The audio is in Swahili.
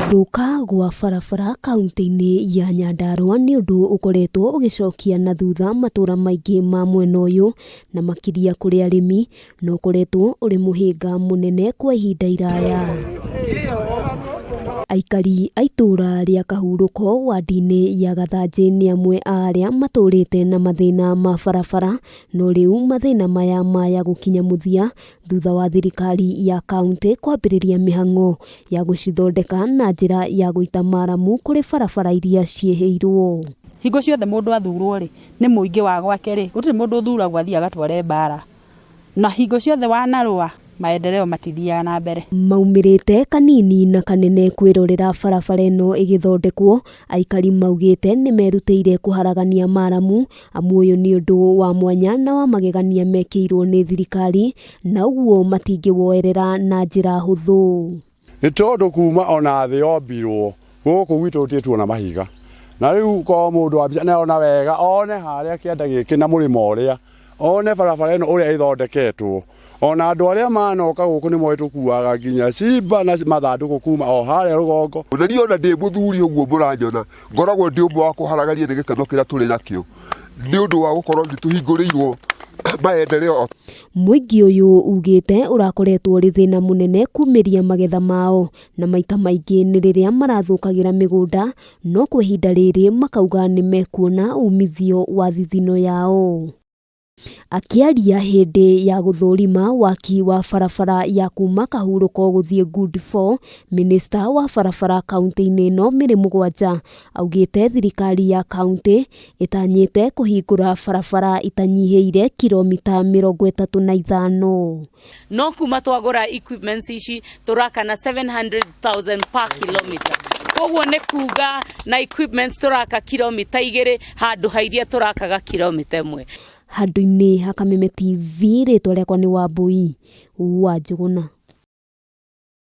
Gũthũka gwa barabara kaunti-inĩ ya Nyandarua nĩ ũndũ ũkoretwo ũgĩcokia na thutha matũra maingĩ ma mwena ũyũ na makĩria kũrĩ arĩmi, no ũkoretwo ũrĩ mũhĩnga mũnene kwa ihinda iraya. Aikari a itũra rĩa Kahurũko wadi-inĩ ya Gathanjĩ nĩ amwe a arĩa matũrĩte na mathĩna ma barabara, no rĩu mathĩna maya maya gũkinya mũthia thutha wa thirikari ya kaunti kwambĩrĩria mĩhang'o ya gũcithondeka na njĩra ya gũita maramu kũrĩ barabara iria ciehĩirwo. Hingo ciothe mũndũ athurwo rĩ nĩ mũingĩ wa gwake rĩ, gũtirĩ mũndũ ũthuragwo athiĩ agatware mbara, na hingo ciothe wanarũa maendeleo matithiaga na mbere. Maumĩrĩte kanini na kanene kwĩrorera barabara ĩno ĩgĩthondekwo, aikari maugĩte nĩ merutĩire kũharagania maramu, amu ũyũ nĩ ũndũ wa mwanya na wa magegania mekĩirwo nĩ thirikari, na ũguo matingĩwoerera na njĩra hũthũ. Nĩ tondũ kuma ona thĩ yombirwo gũkũ gwitũ gũtirĩ na mahiga, na rĩu ko mũndũ wa mbica nĩona wega one harĩa kĩanda gĩkĩ na mũrĩmo ũrĩa, one barabara ĩno ũrĩa ĩthondeketwo, ona andũ arĩa manoka gũkũ nĩ moĩ tũkuaga nginya cimba na mathandũkũ kuma o harĩa rũgongo. Na niĩ ona ndĩ mũthuri ũguo mũranyona ngoragwo ndĩ ũmwe wa kũharagania nĩ gĩkeno kĩrĩa tũrĩ nakĩo nĩ ũndũ wa gũkorwo nĩ tũhingũrĩirwo maendeleo. Mũingĩ ũyũ ugĩte ũrakoretwo ũrĩ thĩna mũnene kumĩria magetha mao, na maita maingĩ nĩ rĩrĩa marathũkagĩra mĩgũnda, no kwa ihinda rĩrĩ makauga nĩ mekuona umithio wa thithino yao. Akĩaria hĩndĩ ya gũthũrima waki wa barabara ya kuma Kahurũko gũthiĩ Good 4, minista wa barabara kaunti-inĩ ĩno Mary Mũgwanja augĩte thirikari ya kaunti ĩtanyĩte kũhingũra barabara itanyihĩire kilomita 35. No kuma twagũra equipments ici tũraka na 700,000 per kilometer. Koguo nĩ kuga na equipments tũraka kilomita 2 handũ ha iria tũrakaga kilomita 1. Handũ-inĩ ha Kameme TV, rĩtwa rĩakwa nĩ Wambui wa Njũgũna.